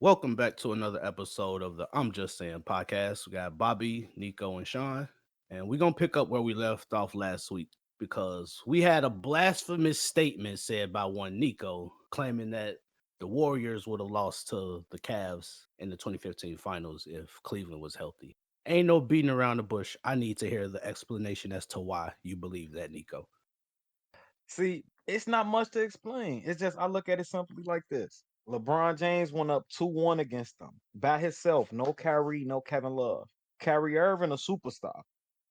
Welcome back to another episode of the I'm Just Saying podcast. We got Bobby, Nico, and Sean, and we're gonna pick up where we left off last week because we had a blasphemous statement said by one Nico claiming that the Warriors would have lost to the Cavs in the 2015 finals if Cleveland was healthy. Ain't no beating around the bush. I need to hear the explanation as to why you believe that, Nico. See, it's not much to explain. It's just I look at it simply like this. LeBron James went up 2-1 against them by himself. No Kyrie, no Kevin Love. Kyrie Irving, a superstar.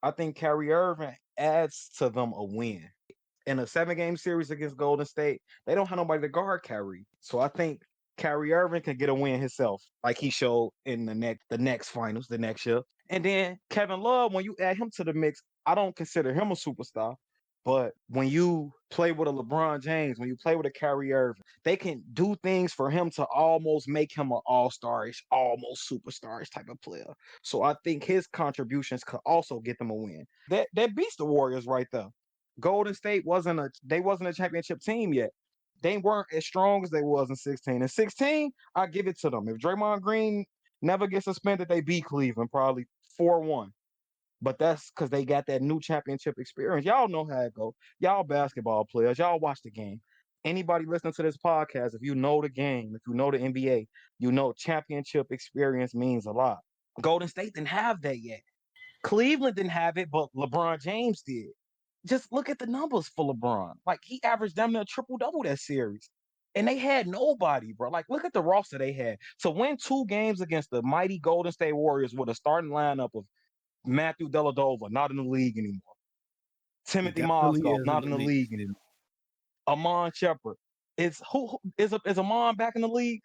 I think Kyrie Irving adds to them a win. In a 7-game series against Golden State, they don't have nobody to guard Kyrie. So I think Kyrie Irving can get a win himself, like he showed in the next finals, the next year. And then Kevin Love, when you add him to the mix, I don't consider him a superstar. But when you play with a LeBron James, when you play with a Kyrie Irving, they can do things for him to almost make him an all-star-ish, almost superstar-ish type of player. So I think his contributions could also get them a win. That beats the Warriors right there. Golden State wasn't a championship team yet. They weren't as strong as they was in 16. In 16, I give it to them. If Draymond Green never gets suspended, they beat Cleveland probably 4-1. But that's because they got that new championship experience. Y'all know how it go. Y'all basketball players, y'all watch the game. Anybody listening to this podcast, if you know the game, if you know the NBA, you know championship experience means a lot. Golden State didn't have that yet. Cleveland didn't have it, but LeBron James did. Just look at the numbers for LeBron. Like he averaged damn near triple double that series. And they had nobody, bro. Like, look at the roster they had. To win 2 games against the mighty Golden State Warriors with a starting lineup of Matthew Dellavedova, not in the league anymore. He Timothy definitely Mozgov, is in not the in the league league still. anymore. Amon Shepard. Is Amon back in the league?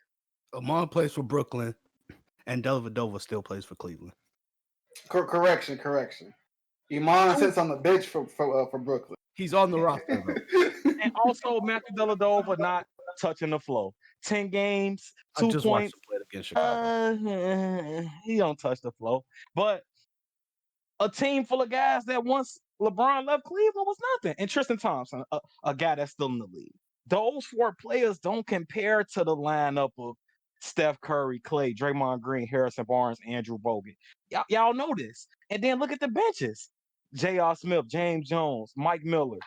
Amon plays for Brooklyn, and Dellavedova still plays for Cleveland. Correction. Iman Who sits on the bench for Brooklyn. He's on the roster though. and also Matthew Dellavedova not touching the floor. 10 games, I two just watched him points. play against Chicago. He don't touch the floor. But a team full of guys that once LeBron left Cleveland was nothing. And Tristan Thompson, a guy that's still in the league. Those 4 players don't compare to the lineup of Steph Curry, Clay, Draymond Green, Harrison Barnes, Andrew Bogut. Y'all know this. And then look at the benches. J.R. Smith, James Jones, Mike Miller.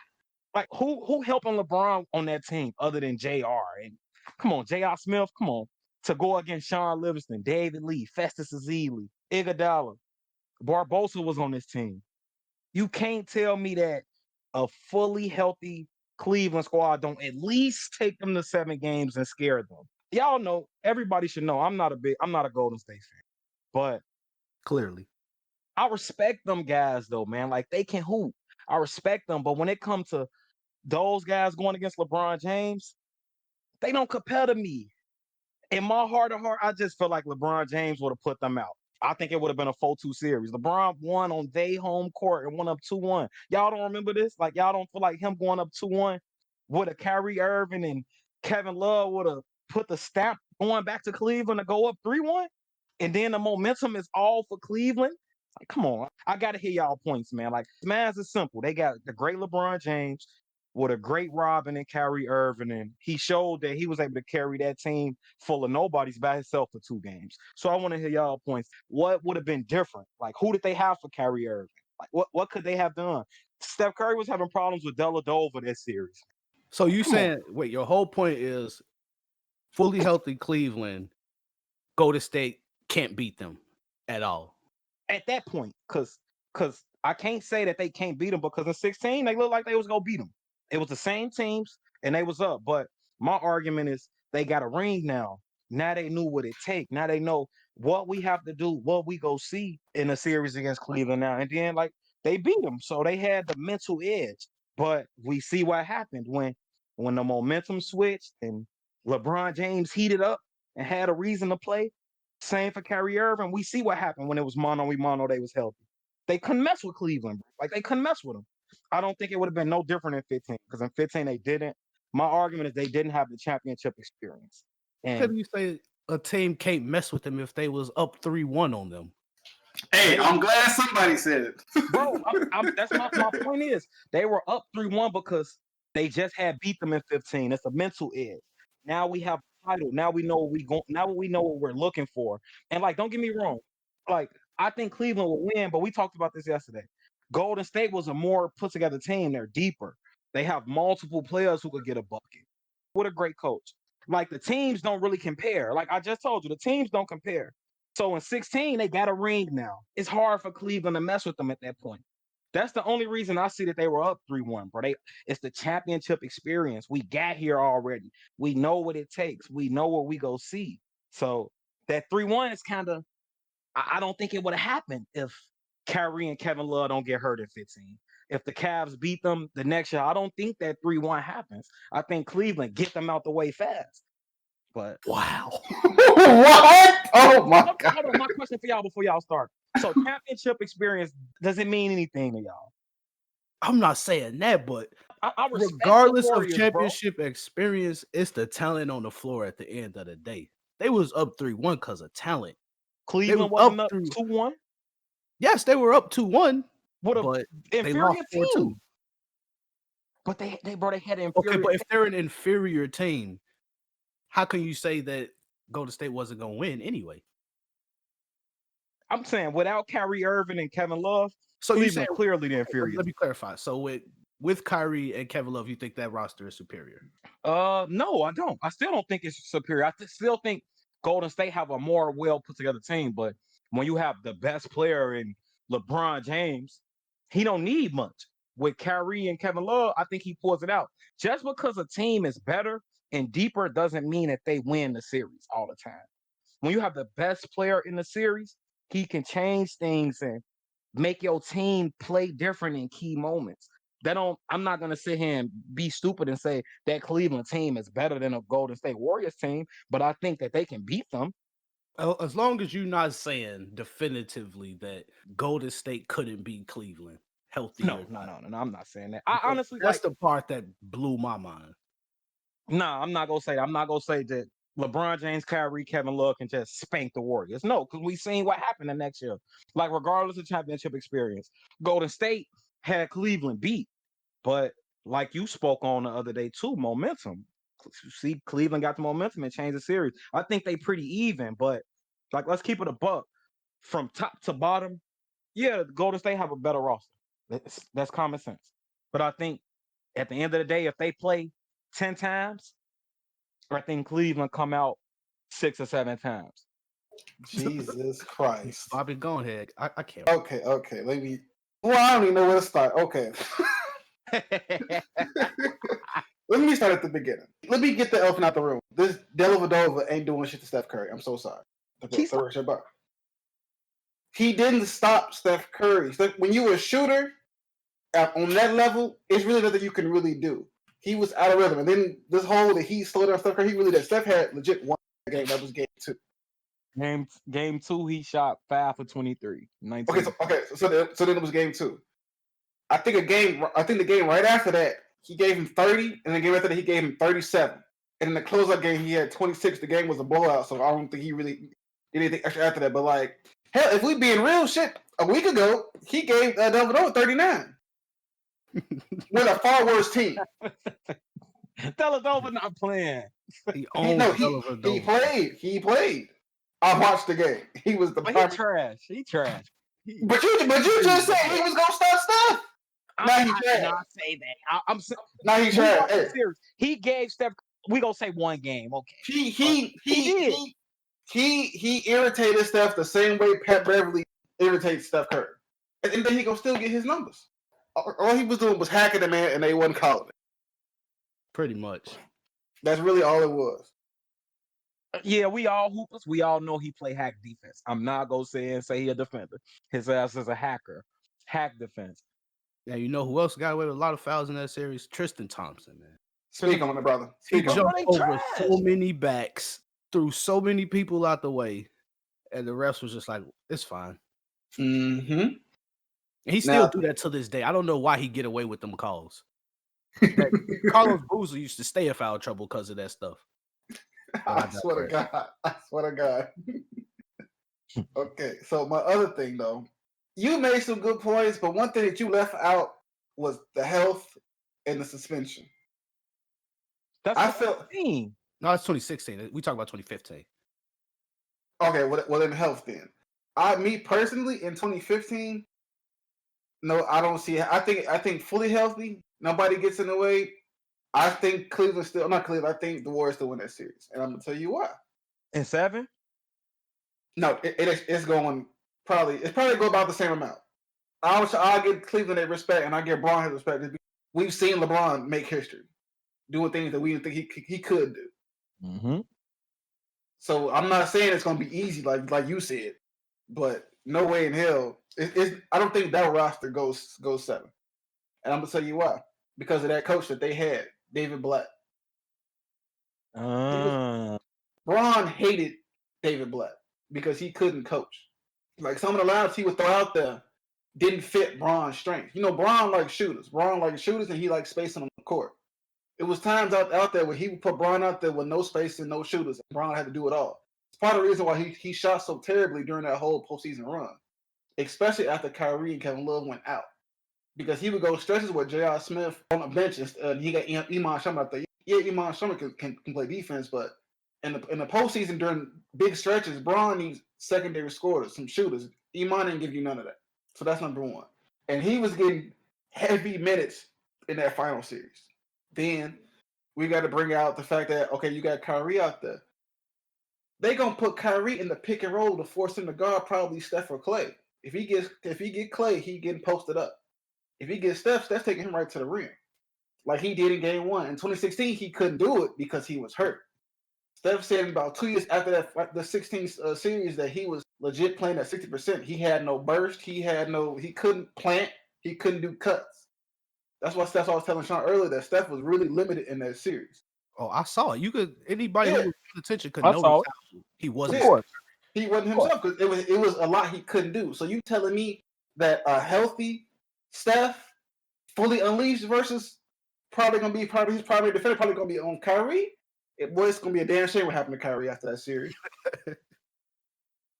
Like who helping LeBron on that team other than JR? And come on, J.R. Smith, come on. To go against Sean Livingston, David Lee, Festus Ezeli, Iguodala, Barbosa was on this team. You can't tell me that a fully healthy Cleveland squad don't at least take them to 7 games and scare them. Y'all know, everybody should know I'm not a Golden State fan. But Clearly. I respect them guys though, man. Like they can hoop. I respect them. But when it comes to those guys going against LeBron James, they don't compare to me. In my heart of heart, I just feel like LeBron James would have put them out. I think it would have been a 4-2 series. LeBron won on their home court and went up 2-1. Y'all don't remember this? Like, y'all don't feel like him going up 2-1 would have Kyrie Irving and Kevin Love would have put the stamp going back to Cleveland to go up 3-1? And then the momentum is all for Cleveland? Like, come on. I got to hear y'all points, man. Like, man's is simple. They got the great LeBron James with a great Robin and Kyrie Irving, and he showed that he was able to carry that team full of nobodies by himself for 2 games. So I want to hear y'all points. What would have been different? Like, who did they have for Kyrie Irving? Like, what could they have done? Steph Curry was having problems with Dellavedova this series. So you Come on. saying wait, your whole point is fully healthy Cleveland, Golden State can't beat them at all. At that point, because I can't say that they can't beat them because in 16 they looked like they was gonna beat them. It was the same teams and they was up. But my argument is they got a ring now. Now they knew what it take. Now they know what we have to do, what we go see in a series against Cleveland now. And then like they beat them, so they had the mental edge. But we see what happened when the momentum switched and LeBron James heated up and had a reason to play. Same for Kyrie Irving. We see what happened when it was mono. They was healthy. They couldn't mess with Cleveland. Bro. Like they couldn't mess with them. I don't think it would have been no different in 15 because in 15 they didn't. My argument is they didn't have the championship experience. How And do you say a team can't mess with them if they was up 3-1 on them? Hey, they, I'm glad somebody said it. bro, that's my point is they were up 3-1 because they just had beat them in 15. It's a mental edge. Now we have title. Now we know what we go. Now we know what we're looking for. And like, don't get me wrong. Like, I think Cleveland will win, but we talked about this yesterday. Golden State was a more put together team. They're deeper. They have multiple players who could get a bucket. What a great coach. Like the teams don't really compare. Like I just told you, the teams don't compare. So in 16, they got a ring now. It's hard for Cleveland to mess with them at that point. That's the only reason I see that they were up 3-1, bro. It's the championship experience. We got here already. We know what it takes. We know what we go see. So that 3-1 is kind of I don't think it would have happened if Kyrie and Kevin Love don't get hurt in 15. If the Cavs beat them the next year, I don't think that 3-1 happens. I think Cleveland get them out the way fast. But Wow. What? Oh my god. hold on, my question for y'all before y'all start. So championship experience doesn't mean anything to y'all. I'm not saying that, but I respect regardless the of Warriors, championship experience, it's the talent on the floor at the end of the day. They was up 3-1 because of talent. bro. They was Cleveland wasn't up up through. 2-1 Yes, they were up 2-1, with an but they inferior lost 4-2. team. But they had an Okay, inferior but if they're an inferior team, how can you say that Golden State wasn't going to win anyway? I'm saying without Kyrie Irving and Kevin Love, So you say Cleveland clearly the inferior. let me clarify. So with Kyrie and Kevin Love, you think that roster is superior? No, I don't. I still don't think it's superior. Still think Golden State have a more well put together team. But when you have the best player in LeBron James, he don't need much. With Kyrie and Kevin Love, I think he pulls it out. Just because a team is better and deeper doesn't mean that they win the series all the time. When you have the best player in the series, he can change things and make your team play different in key moments. I'm not gonna sit here and be stupid and say that Cleveland team is better than a Golden State Warriors team, but I think that they can beat them. As long as you're not saying definitively that Golden State couldn't beat Cleveland, healthy No, or no, not. no, no, no. I'm not saying that. I Because honestly that's like the part that blew my mind. nah, I'm not gonna say that. I'm not gonna say that LeBron James, Kyrie, Kevin Love can just spank the Warriors. No, because we seen what happened the next year. Like, regardless of championship experience, Golden State had Cleveland beat. But like you spoke on the other day too, momentum. See, Cleveland got the momentum and changed the series. I think they pretty even, but like let's keep it a buck from top to bottom. Yeah, Golden State have a better roster. That's common sense. But I think at the end of the day, if they play 10 times, I think Cleveland come out 6 or 7 times. Jesus Christ. Bobby, go ahead. I can't. Okay. Let me. Well, I don't even know where to start. Okay. Let me start at the beginning. Let me get the elephant out the room. This Dellavedova ain't doing shit to Steph Curry. I'm so sorry. He didn't stop Steph Curry. When you were a shooter on that level, it's really nothing you can really do. He was out of rhythm. And then this whole that he slowed down Steph Curry, he really did. Steph had legit one game. That was game 2. Game 2, he shot 5 for 23. 19. So then it was game 2. I think the game right after that, he gave him 30, and the game after that, he gave him 37. And in the closeout game, he had 26. The game was a blowout, so I don't think he really did anything extra after that. But like, hell, if we being real shit, a week ago, he gave Dellavedova 39 with a far worse team. Dellavedova not playing. He played. He played. I watched the game. He was the. But he trash. He trash. But you just said he was gonna start Steph. I did not say that. I'm saying. Now he trash. He gave Steph. We gonna say one game, okay? He irritated Steph the same way Pat Beverly irritates Steph Curry, and then he gonna still get his numbers. All he was doing was hacking the man, and they wasn't calling it. Pretty much. That's really all it was. Yeah, we all hoopers. We all know he play hack defense. I'm not gonna say he a defender. His ass is a hacker. Hack defense. Yeah, you know who else got away with a lot of fouls in that series? Tristan Thompson, man. Speak on it, brother. He jumped over so many backs, threw so many people out the way, and the refs was just like, "It's fine." Mm-hmm. And he still do that to this day. I don't know why he get away with them calls. Like, Carlos Boozer used to stay in foul trouble because of that stuff. I swear to God. Okay, so my other thing though, you made some good points, but one thing that you left out was the health and the suspension. I felt No, it's 2016. We talk about 2015. Okay, well in health then. Me personally in 2015, no, I don't see it. I think fully healthy, nobody gets in the way. I think Cleveland still not Cleveland. I think the Warriors still win that series, and I'm gonna tell you why. In 7? No, it's going it's probably go about the same amount. I'll give Cleveland their respect, and I give Braun his respect. We've seen LeBron make history, doing things that we didn't think he could do. Mm-hmm. So I'm not saying it's gonna be easy, like you said, but no way in hell. I don't think that roster goes 7, and I'm gonna tell you why. Because of that coach that they had, David Blatt. He was Braun hated David Blatt because he couldn't coach. Like some of the lines he would throw out there didn't fit Braun's strength. You know, Braun likes shooters. Braun likes shooters, and he likes spacing on the court. It was times out there where he would put Braun out there with no space and no shooters. And Braun had to do it all. It's part of the reason why he shot so terribly during that whole postseason run, especially after Kyrie and Kevin Love went out. Because he would go stretches with J.R. Smith on the bench, and he got Iman Shumpert out there. Yeah, Iman Shumpert can play defense, but in the postseason during big stretches, Braun needs secondary scorers, some shooters. Iman didn't give you none of that. So that's number one. And he was getting heavy minutes in that final series. Then we got to bring out the fact that, okay, you got Kyrie out there. They gonna put Kyrie in the pick and roll to force him to guard probably Steph or Clay. If he get Clay, he getting posted up. If he gets Steph, Steph's taking him right to the rim, like he did in Game 1. In 2016, he couldn't do it because he was hurt. Steph said about 2 years after the 16 series that he was legit playing at 60%. He had no burst. He couldn't plant. He couldn't do cuts. That's why I was telling Sean earlier that Steph was really limited in that series. Oh, I saw it. Anybody who was paying attention could I notice saw how it. he Of wasn't. course. He wasn't himself because it was a lot he couldn't do. So you telling me that a healthy Steph, fully unleashed versus his primary defender probably gonna be on Kyrie. It's gonna be a damn shame what happened to Kyrie after that series.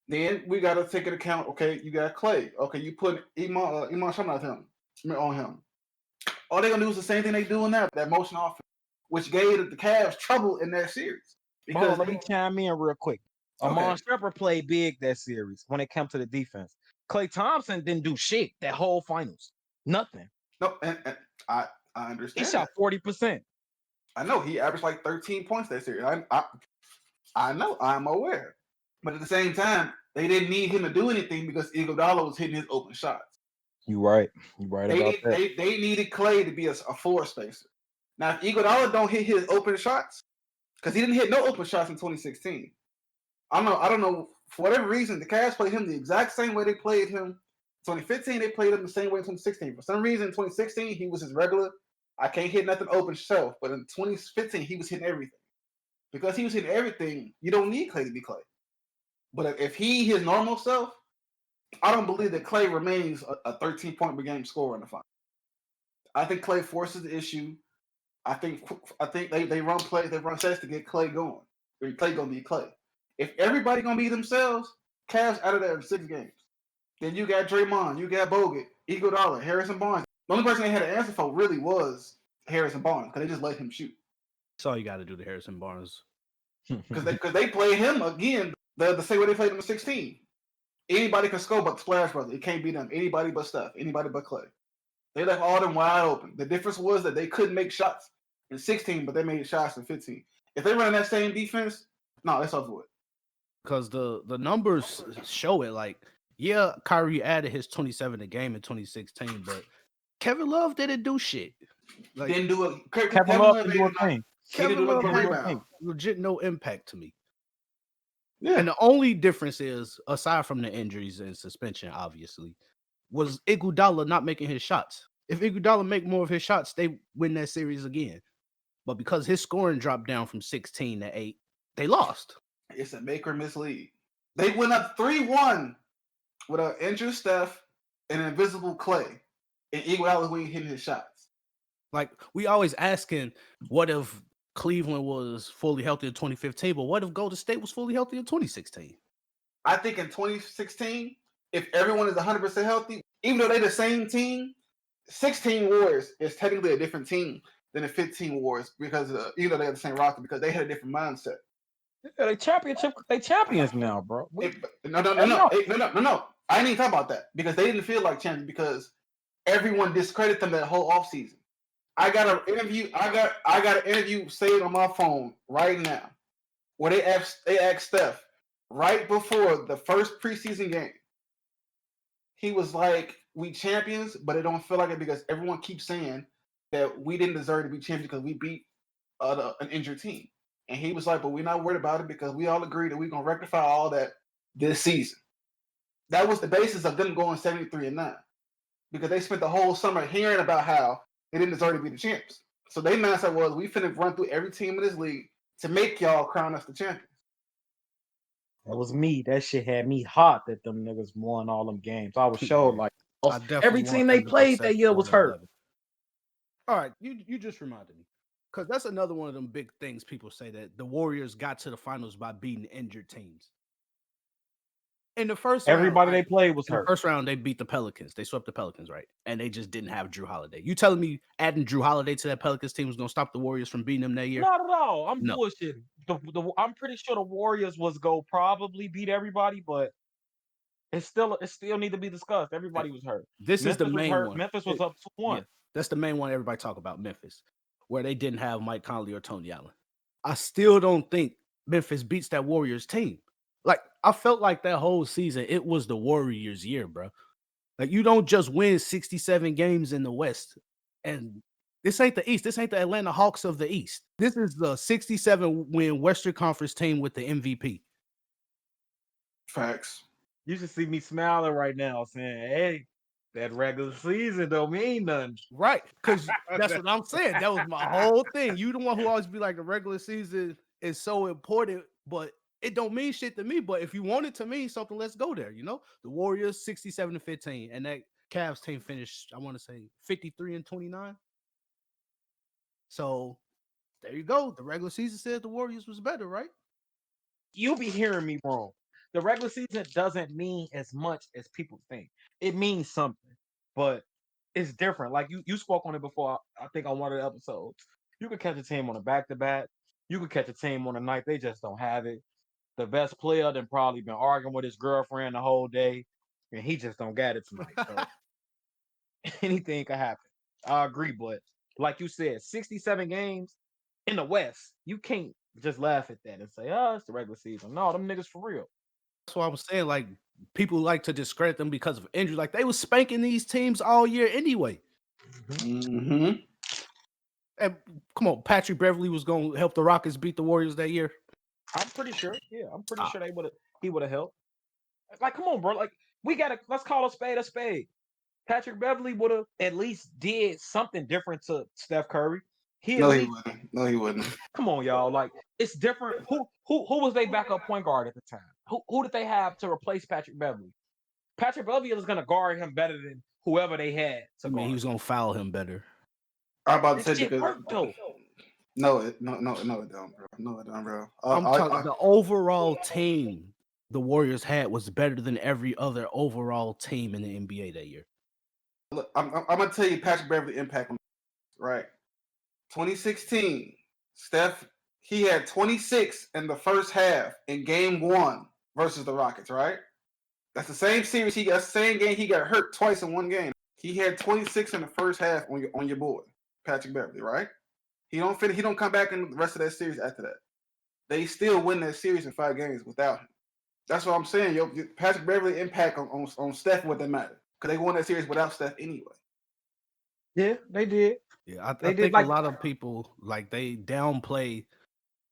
Then we gotta take into account. Okay, you got Clay. Okay, you put Iman Shumpert on him. All they gonna do is the same thing they doing now. That motion offense, which gave the Cavs trouble in that series. Because let me chime in real quick. Okay. Amon Shepard played big that series when it came to the defense. Klay Thompson didn't do shit that whole finals. Nothing. No, and I He understand. shot 40%. I know he averaged like 13 points that series. I know, I'm aware. But at the same time, they didn't need him to do anything because Iguodala was hitting his open shots. You right. You right about that. They needed Clay to be a floor spacer. Now, if Iguodala don't hit his open shots, because he didn't hit no open shots in 2016. I don't know, for whatever reason, the Cavs played him the exact same way they played him. 2015, they played him the same way in 2016. For some reason, in 2016, he was his regular, I can't hit nothing open shelf. But in 2015, he was hitting everything. Because he was hitting everything, you don't need Clay to be Clay. But if his normal self, I don't believe that Clay remains a 13-point per game scorer in the final. I think Clay forces the issue. I think they run sets to get Clay going. Clay gonna be Clay. If everybody gonna be themselves, Cavs out of there in 6 games. Then you got Draymond, you got Bogut, Iguodala, Harrison Barnes. The only person they had to answer for really was Harrison Barnes because they just let him shoot. That's all you got to do to Harrison Barnes. Because they played him again the same way they played him in 16. Anybody can score but the Splash Brothers. It can't be them. Anybody but Steph. Anybody but Clay. They left all them wide open. The difference was that they couldn't make shots in 16, but they made shots in 15. If they run that same defense, no, that's over it. Because the numbers show it. Like, yeah, Kyrie added his 27 a game in 2016, but Kevin Love didn't do shit. Like, didn't do it. Kevin Love didn't do a thing. Kevin Love had legit no impact to me. Yeah. And the only difference is, aside from the injuries and suspension, obviously, was Iguodala not making his shots. If Iguodala make more of his shots, they win that series again. But because his scoring dropped down from 16 to 8, they lost. It's a make or miss league. They went up 3-1 with an injured Steph and an invisible Clay, and Iguodala wasn't hitting his shots. Like, we always asking, what if Cleveland was fully healthy in 2015, but what if Golden State was fully healthy in 2016? I think in 2016, if everyone is 100% healthy, even though they're the same team, 16 Warriors is technically a different team than the 15 Warriors because even though they had the same roster because they had a different mindset. Yeah, they champions now, bro. No. I didn't even talk about that because they didn't feel like champions because everyone discredited them that whole offseason. I got an interview saved on my phone right now where they asked Steph right before the first preseason game. He was like, "We champions, but it don't feel like it because everyone keeps saying that we didn't deserve to be champions because we beat an injured team." And he was like, "But we're not worried about it because we all agree that we're gonna rectify all that this season." That was the basis of them going 73-9 because they spent the whole summer hearing about how they didn't deserve to be the champs. So their mindset was, we finna run through every team in this league to make y'all crown us the champions. That was me. That shit had me hot that them niggas won all them games. I was showed like I definitely every want team they them to go played that year was hurt. 7-11. All right, you just reminded me because that's another one of them big things people say that the Warriors got to the finals by beating injured teams. In the first round, Everybody they played was in the hurt. first round, they beat the Pelicans. They swept the Pelicans, right? And they just didn't have Drew Holiday. You telling me adding Drew Holiday to that Pelicans team was going to stop the Warriors from beating them that year? Not at all. I'm No. bullshitting. I'm pretty sure the Warriors was go probably beat everybody, but it still need to be discussed. Everybody was hurt. This is the Memphis was main hurt. one. Memphis was up 2-1. Yeah, that's the main one everybody talk about, Memphis, where they didn't have Mike Conley or Tony Allen. I still don't think Memphis beats that Warriors team. Like, I felt like that whole season, it was the Warriors' year, bro. Like, you don't just win 67 games in the West. And this ain't the East. This ain't the Atlanta Hawks of the East. This is the 67-win Western Conference team with the MVP. Facts. You should see me smiling right now saying, hey, that regular season don't mean nothing. Right, because that's what I'm saying. That was my whole thing. You the one who always be like, the regular season is so important, but it don't mean shit to me. But if you want it to mean something, let's go there. You know, the Warriors 67-15, and that Cavs team finished, I want to say 53-29. So there you go. The regular season said the Warriors was better, right? You'll be hearing me wrong. The regular season doesn't mean as much as people think. It means something, but it's different. Like you spoke on it before, I think on one of the episodes. You could catch a team on a back-to-back. You could catch a team on a night they just don't have it. The best player then probably been arguing with his girlfriend the whole day, and he just don't get it tonight. So anything could happen. I agree, but like you said, 67 games in the West, you can't just laugh at that and say, "Oh, it's the regular season." No, them niggas for real. That's what I was saying. Like, people like to discredit them because of injury. Like, they was spanking these teams all year anyway. Mm-hmm. And come on, Patrick Beverly was going to help the Rockets beat the Warriors that year. I'm pretty sure. Yeah, I'm pretty sure he would have helped. Like, come on, bro. Like, let's call a spade a spade. Patrick Beverly would have at least did something different to Steph Curry. He wouldn't. No, he wouldn't. Come on, y'all. Like, it's different. Who was their backup point guard at the time? Who did they have to replace Patrick Beverly? Patrick Beverly is going to guard him better than whoever they had to guard. He was going to foul him better. I'm about to say shit because worked, though. No, it don't, bro. No, it don't, bro. I'm talking the overall team the Warriors had was better than every other overall team in the NBA that year. Look, I'm gonna tell you Patrick Beverly impact on right. 2016, Steph, he had 26 in the first half in game 1 versus the Rockets, right? That's the same series same game he got hurt twice in one game. He had 26 in the first half on your board, Patrick Beverly, right? He don't come back in the rest of that series after that. They still win that series in 5 games without him. That's what I'm saying. Patrick Beverly impact on Steph what they matter. Because they won that series without Steph anyway. Yeah, they did. Yeah, I think a lot of people they downplay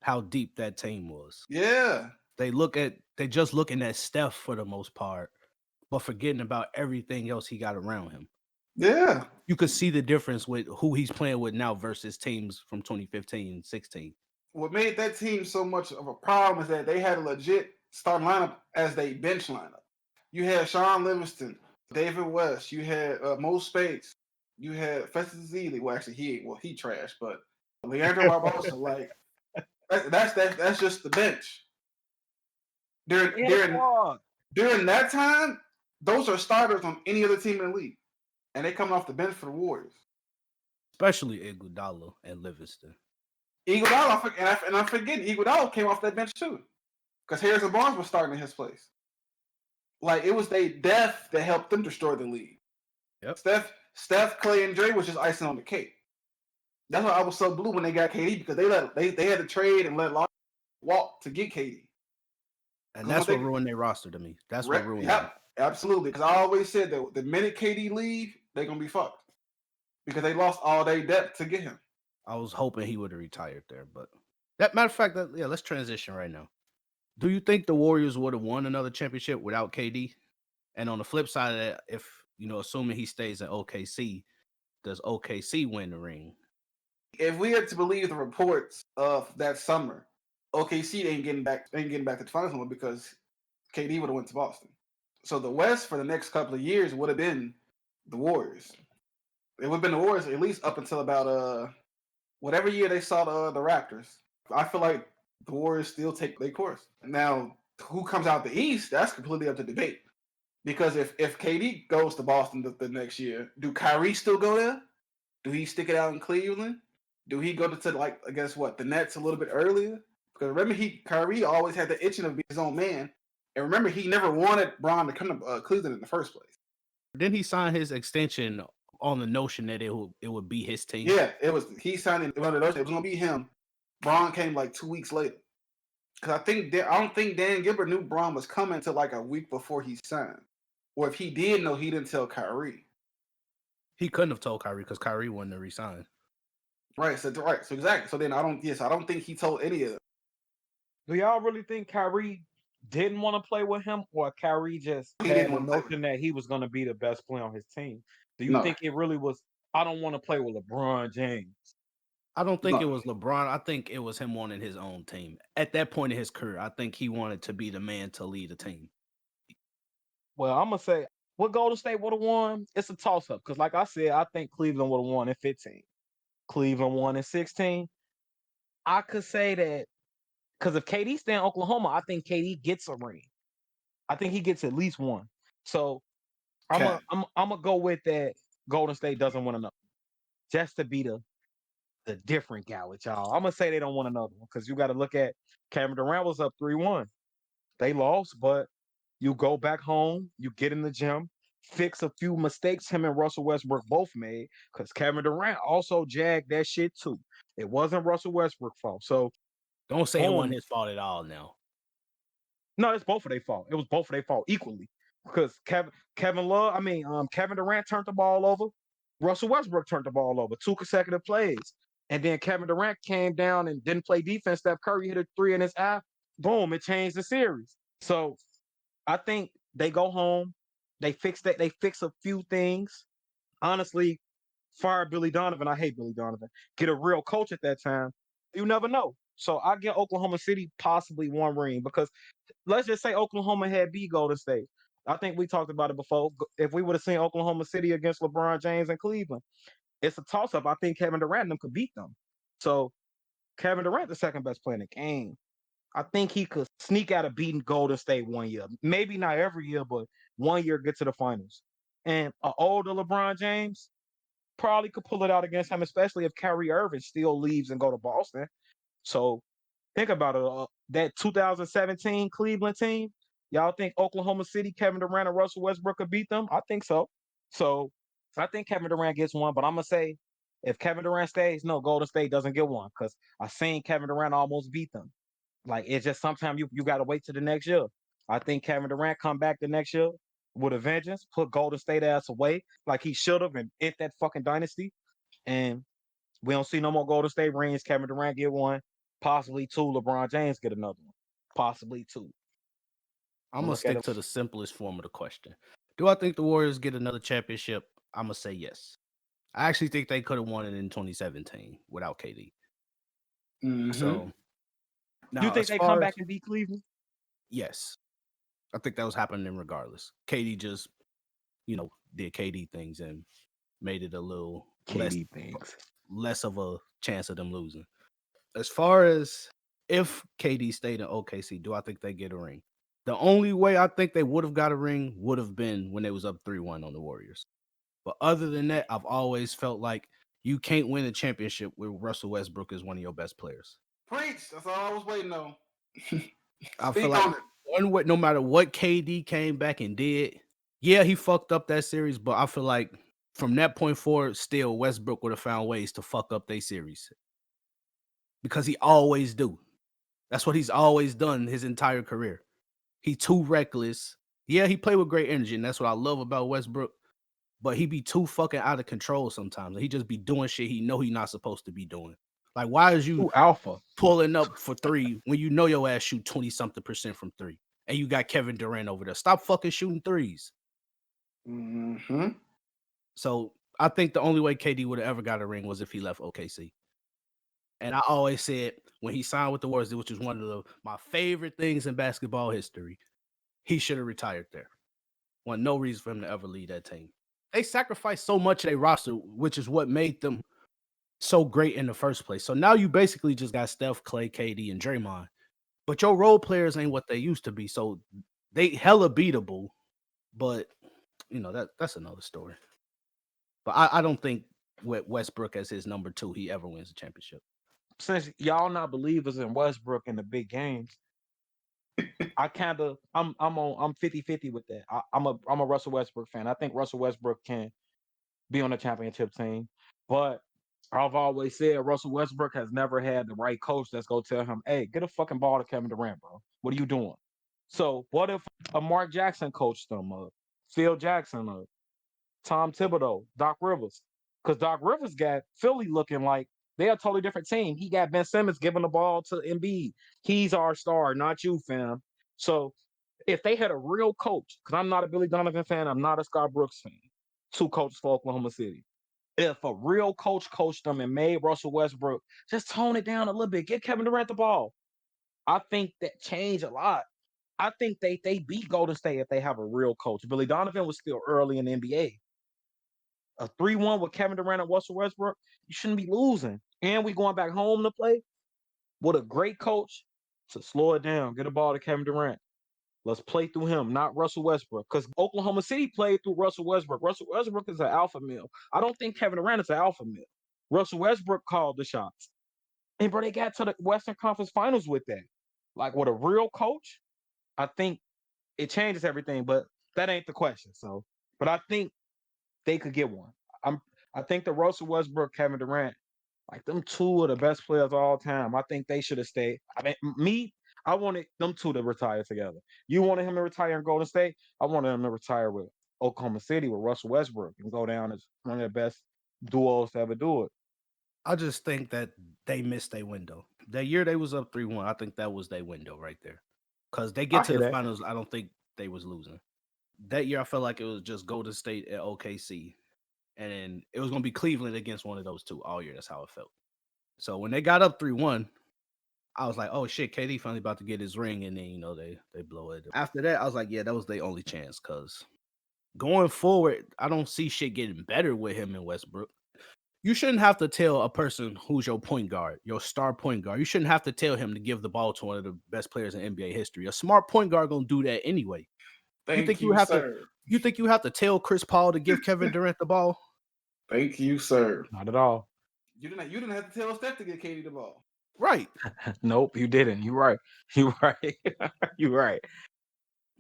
how deep that team was. Yeah. They just looking at Steph for the most part, but forgetting about everything else he got around him. Yeah. You could see the difference with who he's playing with now versus teams from 2015 and 16. What made that team so much of a problem is that they had a legit starting lineup as they bench lineup. You had Sean Livingston, David West, you had Mo Spates, you had Festus Ezeli. Well, actually, he trashed, but Leandro Barbosa, that's just the bench. During that time, those are starters on any other team in the league, and they coming off the bench for the Warriors. especially Iguodala and Livingston. Iguodala, and I'm forgetting Iguodala came off that bench too, because Harrison Barnes was starting in his place. Like it was their death that helped them destroy the league. Yep. Steph, Clay, and Dre was just icing on the cake. That's why I was so blue when they got KD, because they had to trade and let Larry walk to get KD. And that's what ruined their roster to me. That's what ruined them. Absolutely. Because I always said that the minute KD leave, they're gonna be fucked because they lost all their depth to get him. I was hoping he would have retired there, but that matter of fact, let's transition right now. Do you think the Warriors would have won another championship without KD? And on the flip side of that, if assuming he stays in OKC, does OKC win the ring? If we had to believe the reports of that summer, OKC ain't getting back to the finals because KD would have went to Boston. So the West for the next couple of years would have been the Warriors. It would have been the Warriors at least up until about whatever year they saw the Raptors. I feel like the Warriors still take their course. Now, who comes out the East, that's completely up to debate. Because if KD goes to Boston the next year, do Kyrie still go there? Do he stick it out in Cleveland? Do he go to like, I guess what, the Nets a little bit earlier? Because remember, Kyrie always had the itching of being his own man. And remember, he never wanted Bron to come to Cleveland in the first place. Didn't he sign his extension on the notion that it would be his team? Yeah, it was. He signed it on the notion it was going to be him. Bron came like 2 weeks later. Because I don't think Dan Gilbert knew Bron was coming until like a week before he signed. Or if he did know, he didn't tell Kyrie. He couldn't have told Kyrie because Kyrie wouldn't have resigned. Right. So exactly. So then I don't think he told any of them. Do y'all really think Kyrie didn't want to play with him, or Kyrie just had the notion that he was going to be the best player on his team? Do you think it really was, I don't want to play with LeBron James? I don't think it was LeBron. I think it was him wanting his own team. At that point in his career, I think he wanted to be the man to lead a team. Well, I'm going to say, what Golden State would have won? It's a toss-up. Because like I said, I think Cleveland would have won in 15. Cleveland won in 16. I could say that, because if KD stay in Oklahoma, I think KD gets a ring. I think he gets at least one. So I'm gonna go with that. Golden State doesn't win another, just to be the different guy with y'all. I'm gonna say they don't win another one because you got to look at Kevin Durant was up 3-1. They lost, but you go back home, you get in the gym, fix a few mistakes him and Russell Westbrook both made, because Kevin Durant also jagged that shit too. It wasn't Russell Westbrook's fault. So don't say it wasn't his fault at all now. No, it's both of their fault. It was both of their fault equally. Because Kevin Durant turned the ball over. Russell Westbrook turned the ball over 2 consecutive plays. And then Kevin Durant came down and didn't play defense. Steph Curry hit a 3 in his eye. Boom, it changed the series. So I think they go home. They fix that. They fix a few things. Honestly, fire Billy Donovan. I hate Billy Donovan. Get a real coach at that time. You never know. So I get Oklahoma City possibly one ring, because let's just say Oklahoma had beat Golden State. I think we talked about it before. If we would have seen Oklahoma City against LeBron James and Cleveland, it's a toss-up. I think Kevin Durant and them could beat them. So Kevin Durant, the second best player in the game. I think he could sneak out of beating Golden State one year. Maybe not every year, but one year get to the finals. And an older LeBron James probably could pull it out against him, especially if Kyrie Irving still leaves and go to Boston. So think about it. That 2017 Cleveland team, y'all think Oklahoma City, Kevin Durant, and Russell Westbrook could beat them? I think so. So I think Kevin Durant gets one, but I'm going to say if Kevin Durant stays, no, Golden State doesn't get one, because I seen Kevin Durant almost beat them. Like, it's just sometimes you got to wait till the next year. I think Kevin Durant come back the next year with a vengeance, put Golden State ass away like he should have, and end that fucking dynasty. And we don't see no more Golden State rings. Kevin Durant get one, possibly 2. LeBron James get another one, possibly 2. I'm going to stick to the simplest form of the question. Do I think the Warriors get another championship? I'm going to say yes. I actually think they could have won it in 2017 without KD. Mm-hmm. So, now, you think they come back and beat Cleveland? Yes. I think that was happening regardless. KD just, did KD things and made it a little less of a chance of them losing. As far as if KD stayed in OKC, do I think they get a ring? The only way I think they would have got a ring would have been when they was up 3-1 on the Warriors. But other than that, I've always felt like You can't win a championship with Russell Westbrook as one of your best players. Preach. That's all I was waiting on. I feel Speak like on it. no matter what KD came back and did, yeah, he fucked up that series, but I feel like from that point forward, still Westbrook would have found ways to fuck up their series because he always do. That's what he's always done his entire career. He too reckless. Yeah, he played with great energy, and that's what I love about Westbrook. But he be too fucking out of control sometimes. He just be doing shit he know he not supposed to be doing. Like, why is you Too alpha. pulling up for three when you know your ass shoot 20-something% from three? And you got Kevin Durant over there. Stop fucking shooting threes. Mm-hmm. So I think the only way KD would have ever got a ring was if he left OKC. And I always said when he signed with the Warriors, which is one of my favorite things in basketball history, he should have retired there. Want no reason for him to ever lead that team. They sacrificed so much of their roster, which is what made them so great in the first place. So now you basically just got Steph, Clay, KD, and Draymond. But your role players ain't what they used to be. So they hella beatable. But that's another story. But I don't think with Westbrook as his number 2, he ever wins a championship. Since y'all not believers in Westbrook in the big games, I'm 50-50 with that. I'm a Russell Westbrook fan. I think Russell Westbrook can be on a championship team. But I've always said Russell Westbrook has never had the right coach that's gonna tell him, hey, get a fucking ball to Kevin Durant, bro. What are you doing? So what if a Mark Jackson coached them up, Phil Jackson up, Tom Thibodeau, Doc Rivers? Because Doc Rivers got Philly looking like they're a totally different team. He got Ben Simmons giving the ball to Embiid. He's our star, not you, fam. So if they had a real coach, because I'm not a Billy Donovan fan, I'm not a Scott Brooks fan, 2 coaches for Oklahoma City. If a real coach coached them and made Russell Westbrook just tone it down a little bit, get Kevin Durant the ball, I think that changed a lot. I think they beat Golden State if they have a real coach. Billy Donovan was still early in the NBA. A 3-1 with Kevin Durant and Russell Westbrook, you shouldn't be losing. And we going back home to play with a great coach to slow it down, get a ball to Kevin Durant. Let's play through him, not Russell Westbrook. Because Oklahoma City played through Russell Westbrook. Russell Westbrook is an alpha male. I don't think Kevin Durant is an alpha male. Russell Westbrook called the shots. And bro, they got to the Western Conference Finals with that. Like with a real coach, I think it changes everything. But that ain't the question. So, but I think they could get one. I think the Russell Westbrook, Kevin Durant, like them 2 of the best players of all time. I think they should have stayed. I mean, I wanted them 2 to retire together. You wanted him to retire in Golden State. I wanted him to retire with Oklahoma City with Russell Westbrook and go down as one of the best duos to ever do it. I just think that they missed their window. That year they was up 3-1. I think that was their window right there. Because they get I to hear the that. finals, I don't think they was losing. That year I felt like it was just Golden State at OKC. And then it was going to be Cleveland against one of those 2 all year. That's how it felt. So when they got up 3-1, I was like, oh shit, KD finally about to get his ring. And then, they blow it. After that, I was like, yeah, that was their only chance. Because going forward, I don't see shit getting better with him and Westbrook. You shouldn't have to tell a person who's your point guard, your star point guard. You shouldn't have to tell him to give the ball to one of the best players in NBA history. A smart point guard gonna do that anyway. You Thank think you you, have to? sir. You think you have to tell Chris Paul to give Kevin Durant the ball? Thank you, sir. Not at all. You didn't have to tell Steph to get Katie the ball. Right. Nope, you didn't. You right. You right. You right.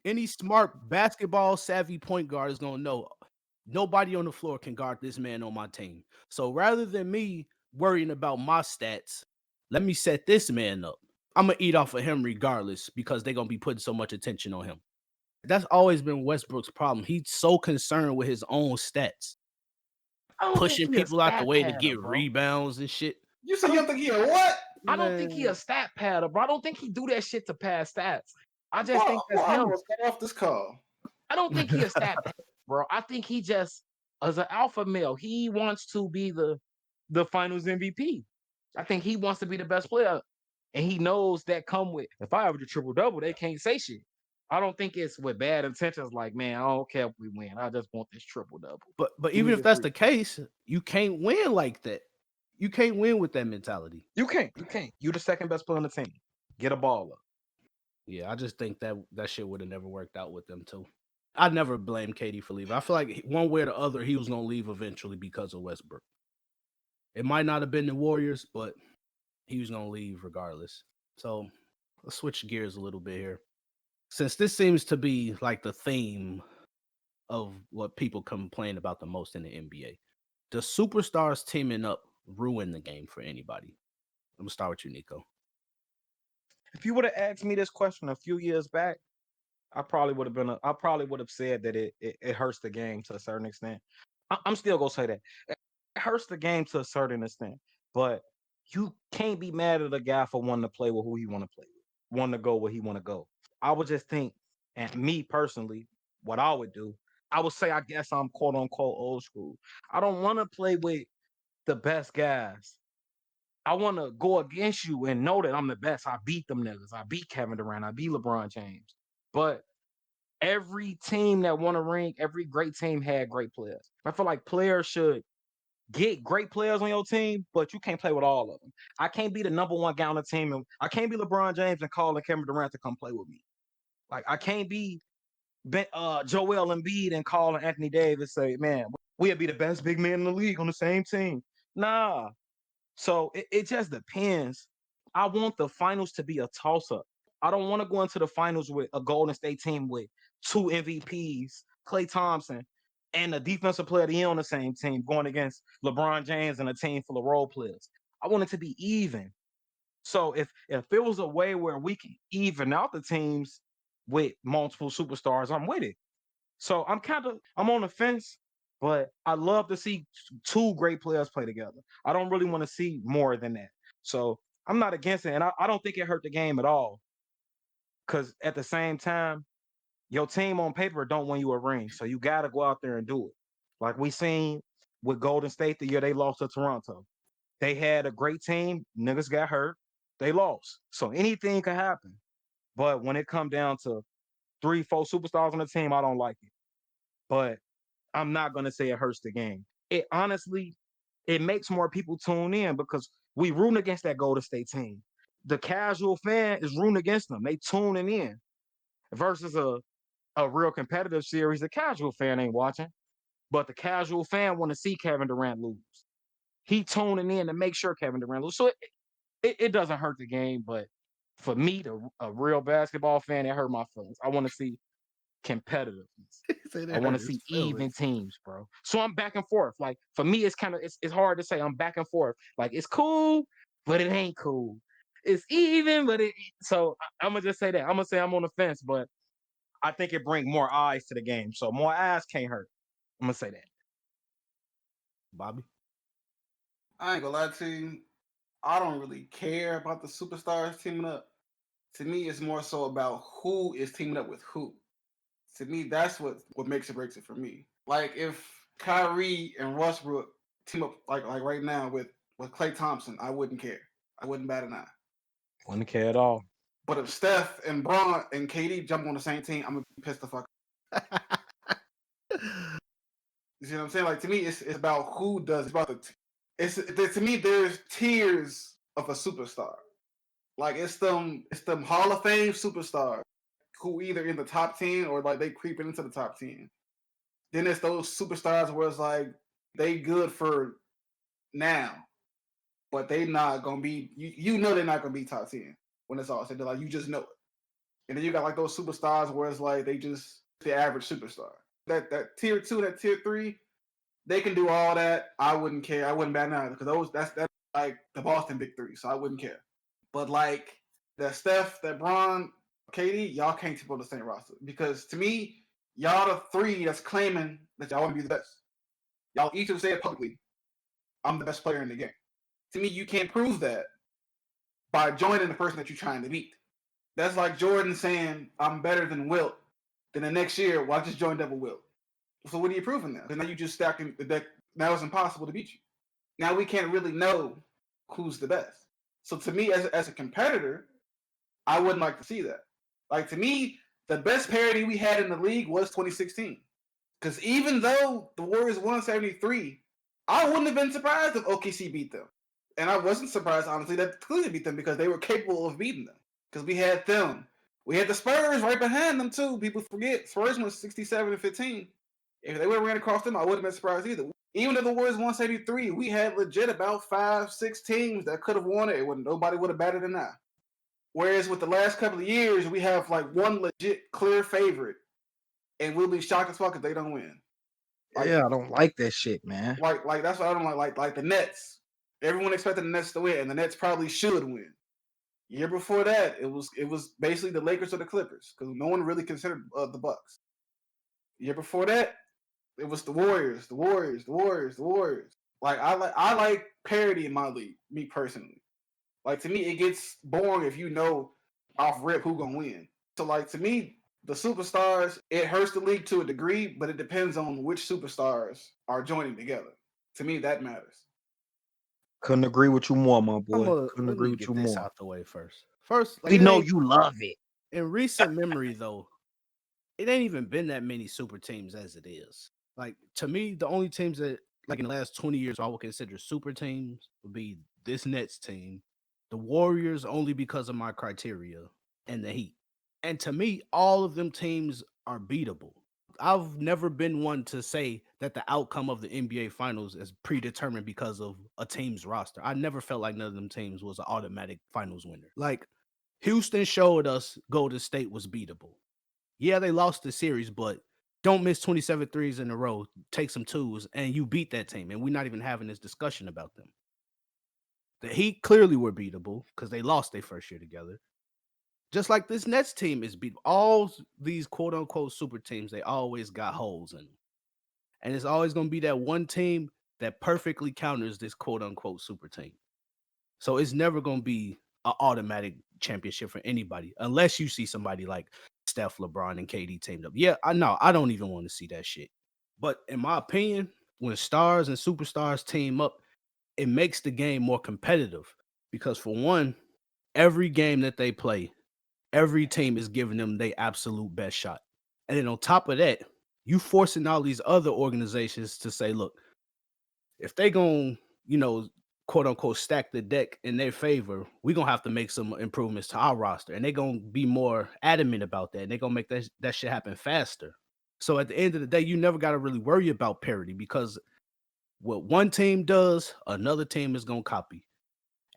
Any smart basketball savvy point guard is gonna know nobody on the floor can guard this man on my team. So rather than me worrying about my stats, let me set this man up. I'm gonna eat off of him regardless because they're gonna be putting so much attention on him. That's always been Westbrook's problem. He's so concerned with his own stats, I don't think pushing he a people out the stat way to padder, get bro. rebounds and shit. You I said you don't don't think he a what? I don't think he a Man, stat padder, bro. I don't think he do that shit to pass stats. I just Boy, think boy, that's I'm him. gonna cut off this call. I don't think he a stat padder, bro. I think he just as an alpha male, he wants to be the finals MVP. I think he wants to be the best player. And he knows that come with if I average a triple double, they can't say shit. I don't think it's with bad intentions, like, man, I don't care if we win. I just want this triple double. but Give even me if this that's ring. the case, you can't win like that. You can't win with that mentality. You can't. You can't. You the second best player on the team. Get a ball up. Yeah, I just think that shit would have never worked out with them too. I never blame Katie for leaving. I feel like one way or the other, he was gonna leave eventually because of Westbrook. It might not have been the Warriors, but he was gonna leave regardless. So let's switch gears a little bit here. Since this seems to be like the theme of what people complain about the most in the NBA, does superstars teaming up ruin the game for anybody? I'm gonna start with you, Nico. If you would have asked me this question a few years back, I probably would have said that it hurts the game to a certain extent. I'm still gonna say that it hurts the game to a certain extent, but you can't be mad at a guy for wanting to play with who he want to play with, wanting to go where he want to go. I would just think, and me personally, what I would do, I would say, I guess I'm quote unquote old school. I don't want to play with the best guys. I want to go against you and know that I'm the best. I beat them niggas. I beat Kevin Durant. I beat LeBron James. But every team that won a ring, every great team had great players. I feel like players should get great players on your team, but you can't play with all of them. I can't be the number one guy on the team, and I can't be LeBron James and calling Kevin Durant to come play with me. Like I can't be Joel Embiid and calling Anthony Davis say, man, we'll be the best big man in the league on the same team. Nah. So it just depends. I want the finals to be a toss up. I don't want to go into the finals with a Golden State team with two MVPs, Klay Thompson, and a defensive player of the year on the same team going against LeBron James and a team full of role players. I want it to be even. So if it was a way where we can even out the teams with multiple superstars, I'm with it. So I'm on the fence, but I love to see two great players play together. I don't really want to see more than that. So I'm not against it, and I don't think it hurt the game at all. Because at the same time, your team on paper don't win you a ring, so you got to go out there and do it. Like we seen with Golden State the year they lost to Toronto. They had a great team. Niggas got hurt. They lost. So anything could happen. But when it come down to 3, 4 superstars on the team, I don't like it. But I'm not gonna say it hurts the game. It honestly, it makes more people tune in because we rooting against that Golden State team. The casual fan is rooting against them. They tuning in versus a real competitive series. The casual fan ain't watching, but the casual fan want to see Kevin Durant lose. He tuning in to make sure Kevin Durant lose. So it doesn't hurt the game, but for me, a real basketball fan, it hurt my feelings. I want to see competitiveness. Say I they want hurt to his see even feelings. teams, bro. So I'm back and forth. Like for me, it's kind of it's hard to say. I'm back and forth. Like it's cool, but it ain't cool. It's even, but I'm gonna just say that. I'm gonna say I'm on the fence, but I think it brings more eyes to the game. So more eyes can't hurt. I'm gonna say that. Bobby. I ain't gonna lie to you. I don't really care about the superstars teaming up. To me, it's more so about who is teaming up with who. To me, that's what makes it breaks it for me. Like if Kyrie and Westbrook team up like right now with Klay Thompson, I wouldn't care. I wouldn't bat an eye. Wouldn't care at all. But if Steph and Braun and KD jump on the same team, I'm gonna be pissed the fuck. You see what I'm saying? Like to me, it's about who does. It's about to me. There's tiers of a superstar. Like it's them Hall of Fame superstars who either in the top 10 or like they creeping into the top 10. Then it's those superstars where it's like they good for now, but they not gonna be. You know they're not gonna be top 10 when it's all said. Like you just know it. And then you got like those superstars where it's like they just the average superstar. That tier 2, that tier 3, they can do all that. I wouldn't care. I wouldn't bat an eye because that's like the Boston big three, so I wouldn't care. But like that Steph, that Bron, KD, y'all can't keep on the same roster because to me, y'all the three that's claiming that y'all want to be the best. Y'all each have said publicly, "I'm the best player in the game." To me, you can't prove that by joining the person that you're trying to beat. That's like Jordan saying, "I'm better than Wilt." Then the next year, well, I just joined up with Wilt. So what are you proving now? Because now you just stacking the deck. Now it's impossible to beat you. Now we can't really know who's the best. So to me, as a competitor, I wouldn't like to see that. Like to me, the best parity we had in the league was 2016. Because even though the Warriors won 73, I wouldn't have been surprised if OKC beat them. And I wasn't surprised, honestly, that Cleveland beat them because they were capable of beating them. Because we had them. We had the Spurs right behind them, too. People forget. Spurs went 67-15. If they would have ran across them, I wouldn't have been surprised either. Even if the Warriors won 73, we had legit about 5, 6 teams that could have won it when nobody would have batted an eye. Whereas with the last couple of years, we have like one legit clear favorite, and we'll be shocked as fuck if they don't win. Like, Yeah, I don't like that shit, man. like that's what I don't like. Like the Nets. Everyone expected the Nets to win, and the Nets probably should win. Year before that, it was basically the Lakers or the Clippers because no one really considered the Bucks. Year before that, it was the Warriors, the Warriors, the Warriors, the Warriors. Like I like parity in my league, me personally. Like to me, it gets boring if you know off rip who gonna win. So like to me, the superstars it hurts the league to a degree, but it depends on which superstars are joining together. To me, that matters. Couldn't agree with you more, my boy. Couldn't Let agree me with you get this more. out the way first. First, like We it know ain't you love it. in recent memory though. It ain't even been that many super teams as it is. Like to me, the only teams that like in the last 20 years I would consider super teams would be this Nets team, the Warriors only because of my criteria, and the Heat. And to me, all of them teams are beatable. I've never been one to say that the outcome of the NBA finals is predetermined because of a team's roster. I never felt like none of them teams was an automatic finals winner. Like Houston showed us Golden State was beatable. Yeah, they lost the series, but don't miss 27 threes in a row, take some twos, and you beat that team. And we're not even having this discussion about them. The Heat clearly were beatable because they lost their first year together. Just like this Nets team is beat. All these quote unquote super teams, they always got holes in them. And it's always going to be that one team that perfectly counters this quote unquote super team. So it's never going to be an automatic championship for anybody unless you see somebody like Steph, LeBron, and KD teamed up. Yeah, I know. I don't even want to see that shit. But in my opinion, when stars and superstars team up, it makes the game more competitive because for one, every game that they play, every team is giving them their absolute best shot. And then on top of that, you forcing all these other organizations to say, look, if they going, you know, quote unquote stack the deck in their favor, we're gonna have to make some improvements to our roster. And they're gonna be more adamant about that. And they're gonna make that shit happen faster. So at the end of the day, you never gotta really worry about parity because what one team does, another team is gonna copy.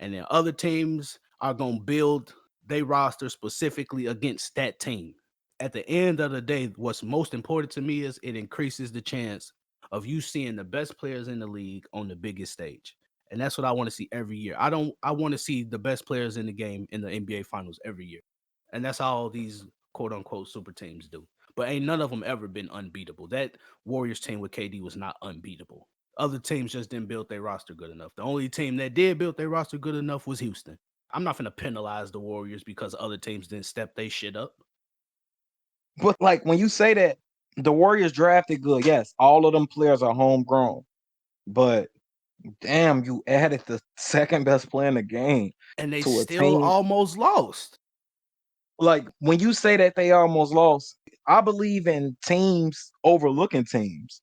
And then other teams are gonna build their roster specifically against that team. At the end of the day, what's most important to me is it increases the chance of you seeing the best players in the league on the biggest stage. And that's what I want to see every year. I want to see the best players in the game in the NBA finals every year. And that's all these quote unquote super teams do. But ain't none of them ever been unbeatable. That Warriors team with KD was not unbeatable. Other teams just didn't build their roster good enough. The only team that did build their roster good enough was Houston. I'm not gonna penalize the Warriors because other teams didn't step their shit up. But like when you say that the Warriors drafted good, yes, all of them players are homegrown. But damn, you added the second best player in the game And they to a still team. almost lost. Like when you say that they almost lost, I believe in teams overlooking teams.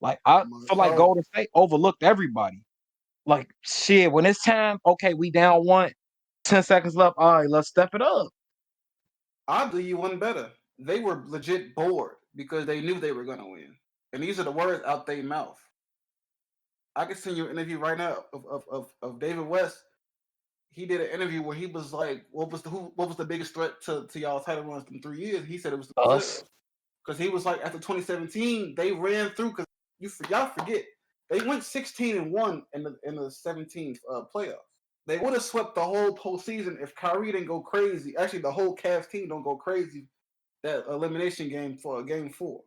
Like I feel like So Golden State overlooked everybody. Like shit, when it's time, okay, we down one, 10 seconds left. All right, let's step it up. I'll do you one better. They were legit bored because they knew they were gonna win. And these are the words out their mouth. I can send you an interview right now of David West. He did an interview where he was like, what was the biggest threat to y'all title runs in 3 years? He said it was the Us. playoffs. Because he was like after 2017, they ran through because y'all forget they went 16-1 in the 17th playoffs. They would have swept the whole postseason if Kyrie didn't go crazy. Actually, the whole Cavs team don't go crazy that elimination game for game 4.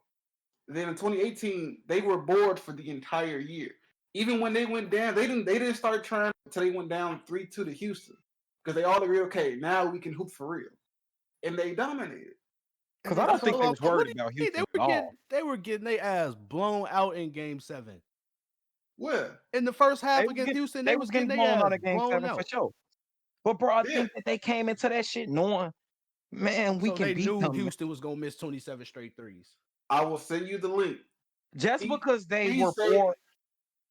Then in 2018, they were bored for the entire year. Even when they went down, they didn't start trying until they went down 3-2 to Houston because they all agreed, okay, now we can hoop for real, and they dominated. And Because I then don't think they was what worried do you about mean? Houston at all. They were getting their ass blown out in game 7. Where? In the first They half was against getting Houston, they they was was getting getting their blown ass out of game blown 7 for out. sure. But bro, I Yeah, think that they came into that shit knowing, man, we So can they beat knew them. Houston was gonna miss 27 straight threes. I will send you the link. Just He because they he were say poor.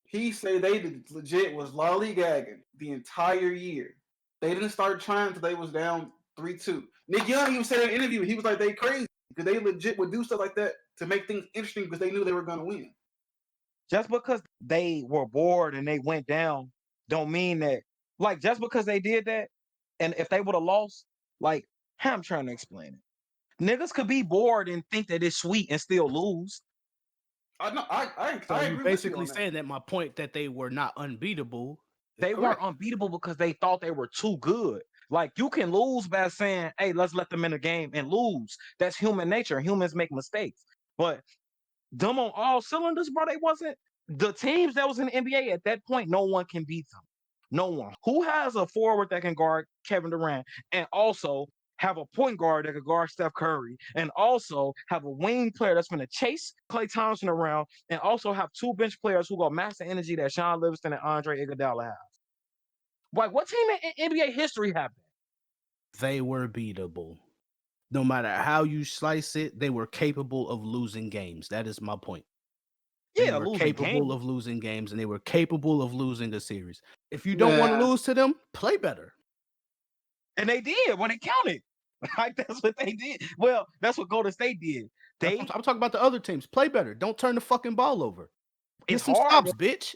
he say they legit was lollygagging the entire year. They didn't start trying until they was down 3-2. Nick Young even said in an interview, he was like, they crazy because they legit would do stuff like that to make things interesting because they knew they were gonna win. just because they were bored and they went down, don't mean that. Like just because they did that, and if they would have lost, like how I'm trying to explain it, niggas could be bored and think that it's sweet and still lose. I know. So I you agree with you basically on that. saying that my point that they were not unbeatable is They weren't correct. unbeatable because they thought they were too good. Like you can lose by saying, "Hey, let's let them in the game and lose." That's human nature. Humans make mistakes, but them on all cylinders, bro. They wasn't the teams that was in the NBA at that point. No one can beat them. No one. Who has a forward that can guard Kevin Durant and also have a point guard that can guard Steph Curry and also have a wing player that's going to chase Klay Thompson around and also have two bench players who got master energy that Sean Livingston and Andre Iguodala have. Like, what team in NBA history have that? They were beatable. No matter how you slice it, they were capable of losing games. That is my point. They Yeah, were losing capable games. of losing games and they were capable of losing a series. If you don't want to Man, lose to them, play better. And they did when it counted. Like, that's what they did. Well, that's what Golden State did. I'm talking about the other teams. Play better. Don't turn the fucking ball over. Get It's some hard stops, bitch.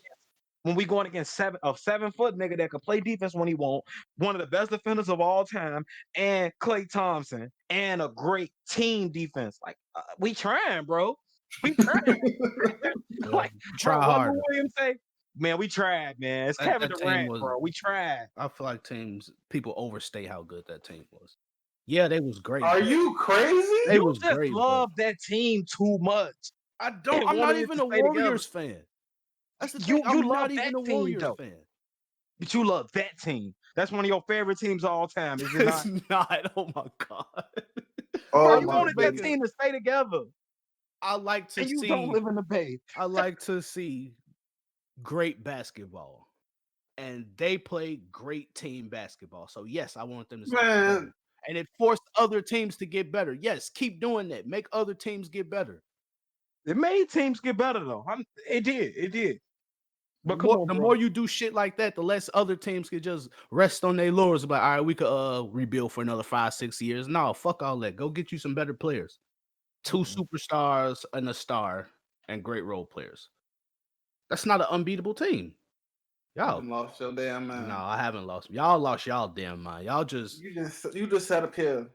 when we going against a 7-foot nigga that could play defense when he want, one of the best defenders of all time, and Klay Thompson, and a great team defense. Like we trying, bro. We trying. Well, Like, try bro, what Lou harder. Williams say? Man, we tried, man. It's Kevin That team Durant, was. bro. We tried. I feel like people overstate how good that team was. Yeah, they was great. are you crazy? They You was just great, but love that team too much I don't. and I'm not wanted it even to a stay together. Warriors fan. That's the thing. You I'm love not that even a team Warriors though. fan. But you love that team. That's one of your favorite teams of all time, is it It's not? not. Oh my god. Bro, Oh you my wanted that goodness. team to stay together, I like to and you don't see. live in the Bay. I like to see great basketball, and they play great team basketball. So yes, I want them to stay together, Man, and it forced other teams to get better. Yes, keep doing that. Make other teams get better. It made teams get better though. It did. It did. But come on, The bro. more you do shit like that, the less other teams can just rest on their laurels. But all right, we could rebuild for another 5-6 years. No, fuck all that. Go get you some better players. Two Mm-mm. superstars and a star and great role players. That's not an unbeatable team. you Y'all, lost your damn no, mind. I haven't lost. Y'all lost y'all damn mind. Y'all just You just sat up here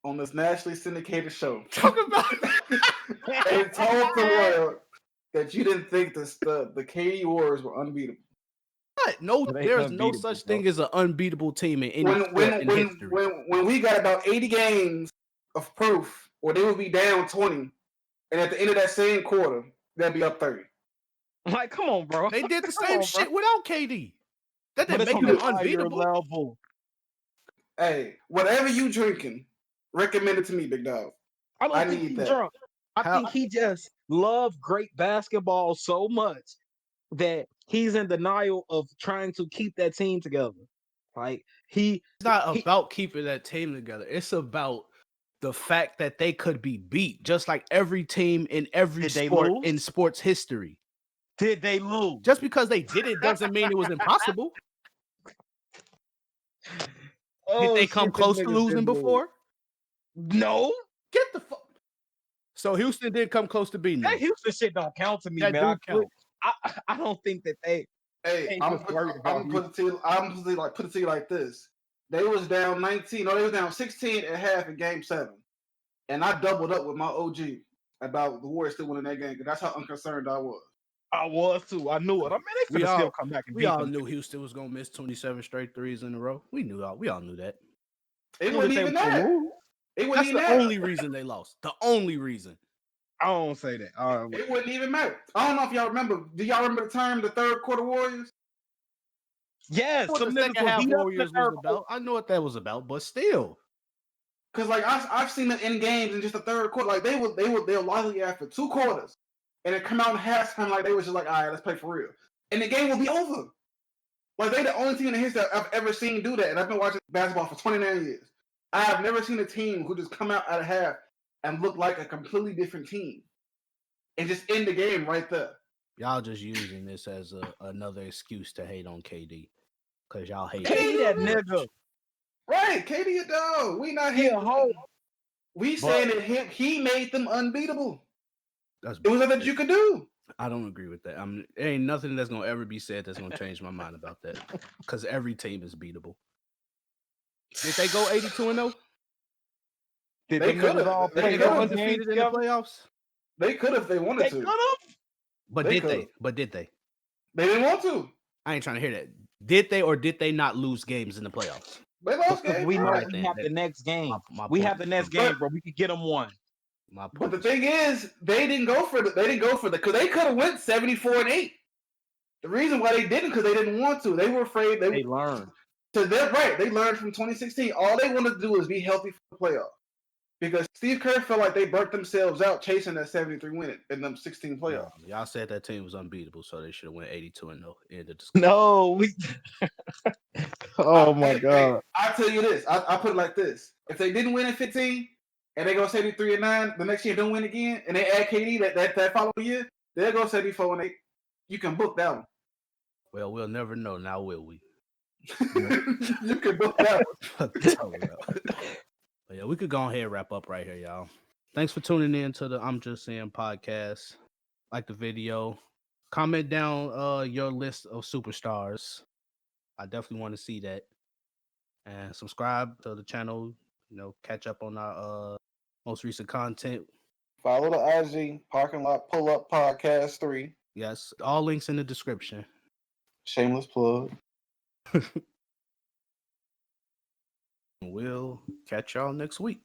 on this nationally syndicated show talk about and told the world that you didn't think the KD Warriors were unbeatable. what? No, It ain't there's no unbeatable, such bro. thing as an unbeatable team in any sport in history. When we got about 80 games of proof where they would be down 20, and at the end of that same quarter, they'd be up 30. Like, come on, bro. They did the Come same on, bro. shit without KD. That But didn't it's make on them a higher unbeatable. level. Hey, whatever you drinking, recommend it to me, big dog. I don't I think need he's that. drunk. I How think he just loved great basketball so much that he's in denial of trying to keep that team together. Like it's not he about keeping that team together. It's about the fact that they could be beat, just like every team in every did they sport lose? in sports history. Did they lose? Just because they did it doesn't mean it was impossible. Did Oh they come shit, this close to nigga did losing lose. before? No, Get the fuck. So Houston did come close to beating that them. Houston shit don't count to me, That man. do count. I don't think that they Hey, ain't just worried about I'm put it to you. I'm put it to you like this. They was down 19. No, they was down 16 and a half in Game 7, and I doubled up with my OG about the Warriors still winning that game. Because that's how unconcerned I was. I was too. I knew it. I mean, they We finna still all come back and we beat all them. knew Houston was gonna miss 27 straight threes in a row. We all knew that. It Knew that wasn't they even was gonna that. lose. It wasn't That's even the that. only reason they lost. The only reason. I don't say that. All right. It wouldn't even matter. I don't know if y'all remember. Do y'all remember the term the third quarter Warriors? Yes, What the some niggas second were half beat up in the Warriors was third quarter. about. I know what that was about, but still. Because like I've seen them in games in just the third quarter. Like they were lively after 2 quarters, and it come out in halftime like they was just like, all right, let's play for real, and the game will be over. Like they the only team in the history I've ever seen do that, and I've been watching basketball for 29 years. I have never seen a team who just come out at half and look like a completely different team, and just end the game right there. Y'all just using this as another excuse to hate on KD. Because y'all hate him KD so that much. nigga. Right, KD a dog. We not He a hating. hoe. We But saying that he made them unbeatable. That's It was nothing that you could do. I don't agree with that. There ain't nothing that's gonna ever be said that's gonna change my mind about that. Because every team is beatable. Did they go 82-0? Did They them could niggas have. all They Did play they could go one have. game undefeated in the together? playoffs? They could if they wanted They to. could have. But They did could've. they? But did they? They didn't want to. I ain't trying to hear that. Did they or did they not lose games in the playoffs? They lost Because games, we All know right? right, we then. have the next game. My We point have the is next proved. game, bro. We could get them one. My But point the is thing is, they didn't go for the. They didn't go for the because they could have went 74-8. The reason why they didn't because they didn't want to. They were afraid They learned. So they're right. They learned from 2016. All they wanted to do was be healthy for the playoff. Because Steve Kerr felt like they burnt themselves out chasing that 73 win in them 16 playoffs. y'all said that team was unbeatable, so they should have went 82-0. End of discussion. No, we. Oh my Hey, god. I tell you this. I put it like this: if they didn't win in 15 and they go 73-9, the next year don't win again, and they add KD that following year, they'll go 74-8. You can book that one. Well, we'll never know now, will we? You can book that one. Fuck you talking about. But yeah, we could go ahead and wrap up right here, y'all. Thanks for tuning in to the I'm Just Saying podcast. Like the video. Comment down your list of superstars. I definitely want to see that. And subscribe to the channel. Catch up on our most recent content. Follow the IG Parking Lot Pull Up Podcast 3. Yes, all links in the description. Shameless plug. We'll catch y'all next week.